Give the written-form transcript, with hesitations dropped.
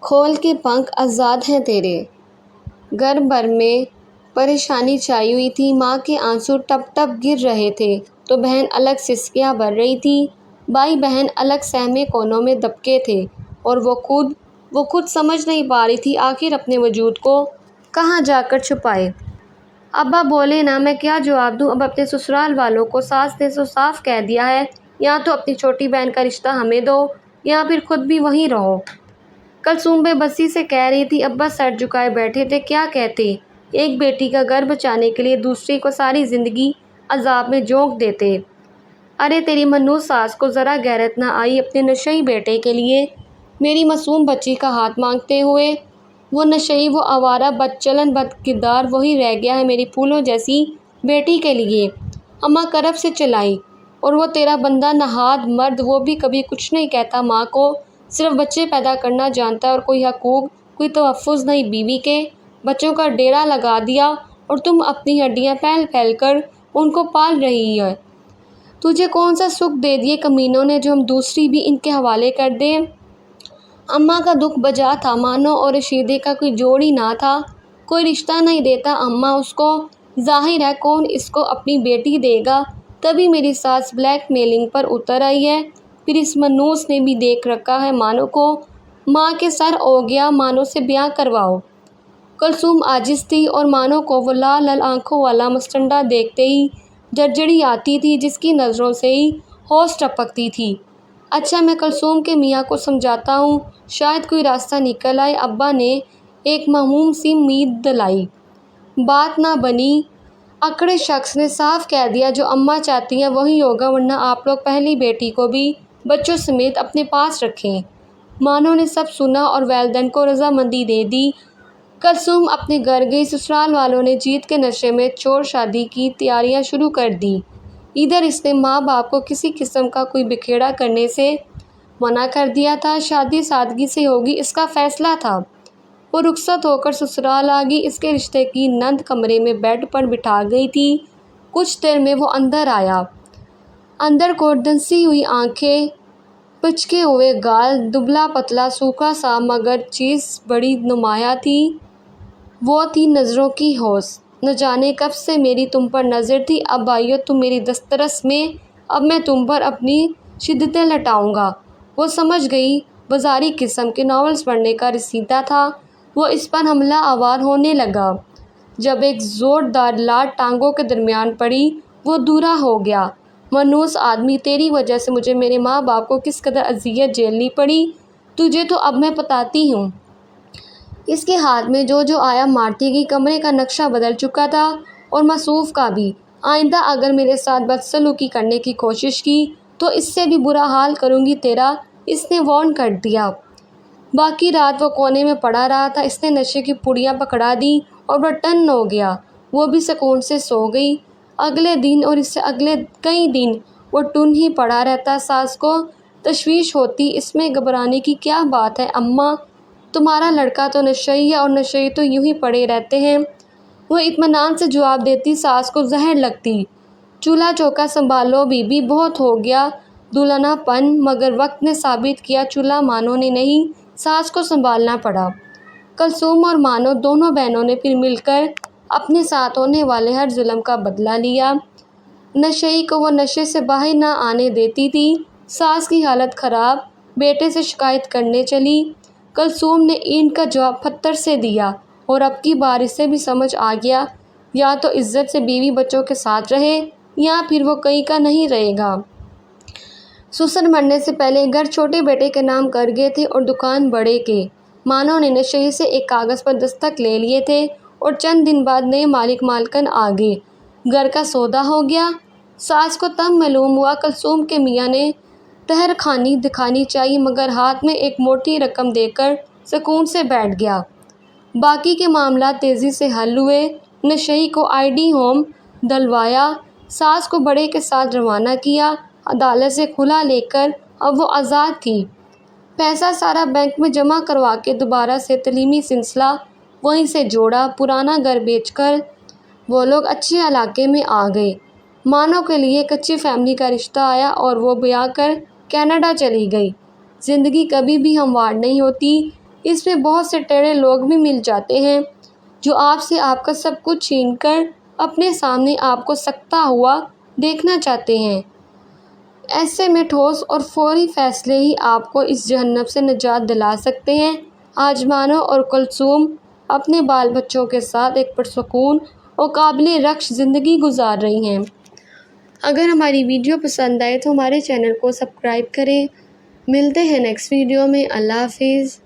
کھول کے پنکھ آزاد ہیں تیرے۔ گھر بھر میں پریشانی چھائی ہوئی تھی۔ ماں کے آنسو ٹپ ٹپ گر رہے تھے تو بہن الگ سسکیاں بھر رہی تھی۔ بھائی بہن الگ سہمے کونوں میں دبکے تھے اور وہ خود سمجھ نہیں پا رہی تھی آخر اپنے وجود کو کہاں جا کر چھپائے۔ ابا بولے نا، میں کیا جواب دوں؟ اب اپنے سسرال والوں کو ساس نے تو صاف کہہ دیا ہے، یا تو اپنی چھوٹی بہن کا رشتہ ہمیں دو یا پھر خود بھی وہیں رہو۔ کلثوم بے بسی سے کہہ رہی تھی۔ ابا سر جھکائے بیٹھے تھے۔ کیا کہتے؟ ایک بیٹی کا گھر بچانے کے لیے دوسری کو ساری زندگی عذاب میں جھونک دیتے۔ ارے تیری منحوس ساس کو ذرا غیرت نہ آئی اپنے نشئی بیٹے کے لیے میری معصوم بچی کا ہاتھ مانگتے ہوئے؟ وہ نشئی، وہ آوارہ، بد چلن، بد کردار وہی رہ گیا ہے میری پھولوں جیسی بیٹی کے لیے۔ اماں کرب سے چلائی، اور وہ تیرا بندہ نہاد مرد، وہ بھی کبھی کچھ نہیں کہتا ماں کو، صرف بچے پیدا کرنا جانتا ہے اور کوئی حقوق، کوئی تحفظ نہیں۔ بیوی کے بچوں کا ڈیرا لگا دیا اور تم اپنی ہڈیاں پھیل پھیل کر ان کو پال رہی ہے۔ تجھے کون سا سکھ دے دیے کمینوں نے جو ہم دوسری بھی ان کے حوالے کر دیں؟ اماں کا دکھ بجا تھا۔ مانو اور رشیدے کا کوئی جوڑ ہی نہ تھا، کوئی رشتہ نہیں دیتا اماں اس کو۔ ظاہر ہے کون اس کو اپنی بیٹی دے گا؟ تبھی میری ساس بلیک میلنگ پر اتر آئی ہے۔ پھر اس منحوس نے بھی دیکھ رکھا ہے مانو کو۔ ماں کے سر ہو گیا، مانو سے بیاہ کرواؤ۔ کلثوم عاجز تھی اور مانو کو وہ لال لال آنکھوں والا مستنڈا دیکھتے ہی جھرجھری آتی تھی، جس کی نظروں سے ہی ہوش ٹپکتی تھی۔ اچھا میں کلثوم کے میاں کو سمجھاتا ہوں، شاید کوئی راستہ نکل آئے۔ ابا نے ایک معموم سی امید دلائی۔ بات نہ بنی۔ اکڑے شخص نے صاف کہہ دیا جو اماں چاہتی ہیں وہی ہوگا، ورنہ آپ لوگ پہلی بیٹی کو بھی بچوں سمیت اپنے پاس رکھیں۔ مانو نے سب سنا اور والدین کو رضامندی دے دی۔ کلثوم اپنے گھر گئی۔ سسرال والوں نے جیت کے نشے میں چور شادی کی تیاریاں شروع کر دیں۔ ادھر اس نے ماں باپ کو کسی قسم کا کوئی بکھیڑا کرنے سے منع کر دیا تھا۔ شادی سادگی سے ہوگی اس کا فیصلہ تھا۔ وہ رخصت ہو کر سسرال آ گئی۔ اس کے رشتے کی نند کمرے میں بیڈ پر بٹھا گئی تھی۔ کچھ دیر میں وہ اندر آیا۔ اندر کو دھنسی ہوئی آنکھیں، پچکے ہوئے گال، دبلا پتلا سوکھا سا مگر چیز بڑی نمایاں تھی۔ وہ تھی نظروں کی ہوس۔ نہ جانے کب سے میری تم پر نظر تھی، اب آئی ہو تم میری دسترس میں، اب میں تم پر اپنی شدتیں لٹاؤں گا۔ وہ سمجھ گئی بازاری قسم کے ناولز پڑھنے کا رسیدہ تھا۔ وہ اس پر حملہ آور ہونے لگا۔ جب ایک زوردار لاٹ ٹانگوں کے درمیان پڑی، وہ دورہ ہو گیا۔ منحوس آدمی، تیری وجہ سے مجھے میرے ماں باپ کو کس قدر اذیت جھیلنی پڑی تجھے تو اب میں بتاتی ہوں۔ اس کے ہاتھ میں جو آیا مارتی گئی۔ کمرے کا نقشہ بدل چکا تھا اور موصوف کا بھی۔ آئندہ اگر میرے ساتھ بدسلوکی کرنے کی کوشش کی تو اس سے بھی برا حال کروں گی تیرا، اس نے وارن کر دیا۔ باقی رات وہ کونے میں پڑا رہا تھا۔ اس نے نشے کی پڑیاں پکڑا دیں اور وہ ٹن ہو گیا۔ وہ بھی سکون سے سو گئی۔ اگلے دن اور اس سے اگلے کئی دن وہ ٹن ہی پڑا رہتا۔ ساس کو تشویش ہوتی، اس میں گھبرانے کی کیا بات ہے اماں، تمہارا لڑکا تو نشئی ہے اور نشئی تو یوں ہی پڑے رہتے ہیں۔ وہ اطمینان سے جواب دیتی۔ ساس کو زہر لگتی۔ چولہا چوکا سنبھالو بی بی، بہت ہو گیا دلہنا پن، مگر وقت نے ثابت کیا چولہا مانو نے نہیں، ساس کو سنبھالنا پڑا۔ کلثوم اور مانو دونوں بہنوں نے پھر مل کر اپنے ساتھ ہونے والے ہر ظلم کا بدلہ لیا۔ نشئی کو وہ نشے سے باہر نہ آنے دیتی تھی۔ ساس کی حالت خراب، بیٹے سے شکایت کرنے چلی۔ کلثوم نے اینٹ کا جواب پتھر سے دیا، اور اب کی بار اسے بھی سمجھ آ گیا، یا تو عزت سے بیوی بچوں کے ساتھ رہے یا پھر وہ کہیں کا نہیں رہے گا۔ سسر مرنے سے پہلے گھر چھوٹے بیٹے کے نام کر گئے تھے اور دکان بڑے کے۔ مانو نے نشئی سے ایک کاغذ پر دستخط لے لیے تھے اور چند دن بعد نئے مالک مالکن آ گئے۔ گھر کا سودا ہو گیا۔ ساس کو تب معلوم ہوا کلثوم کے میاں نے طہر خوانی دکھانی چاہیے، مگر ہاتھ میں ایک موٹی رقم دے کر سکون سے بیٹھ گیا۔ باقی کے معاملات تیزی سے حل ہوئے۔ نشئی کو آئی ڈی ہوم دلوایا، ساس کو بڑے کے ساتھ روانہ کیا۔ عدالت سے کھلا لے کر اب وہ آزاد تھی۔ پیسہ سارا بینک میں جمع کروا کے دوبارہ سے تعلیمی سلسلہ وہیں سے جوڑا۔ پرانا گھر بیچ کر وہ لوگ اچھے علاقے میں آ گئے۔ مانو کے لیے ایک اچھی فیملی کا رشتہ آیا اور وہ بیاہ کر کینیڈا چلی گئی۔ زندگی کبھی بھی ہموار نہیں ہوتی۔ اس میں بہت سے ٹیڑے لوگ بھی مل جاتے ہیں جو آپ سے آپ کا سب کچھ چھین کر اپنے سامنے آپ کو سکتا ہوا دیکھنا چاہتے ہیں۔ ایسے میں ٹھوس اور فوری فیصلے ہی آپ کو اس جہنم سے نجات دلا سکتے ہیں۔ آج مانو اور کلثوم اپنے بال بچوں کے ساتھ ایک پرسکون اور قابل رخص زندگی گزار رہی ہیں۔ اگر ہماری ویڈیو پسند آئے تو ہمارے چینل کو سبسکرائب کریں۔ ملتے ہیں نیکسٹ ویڈیو میں۔ اللہ حافظ۔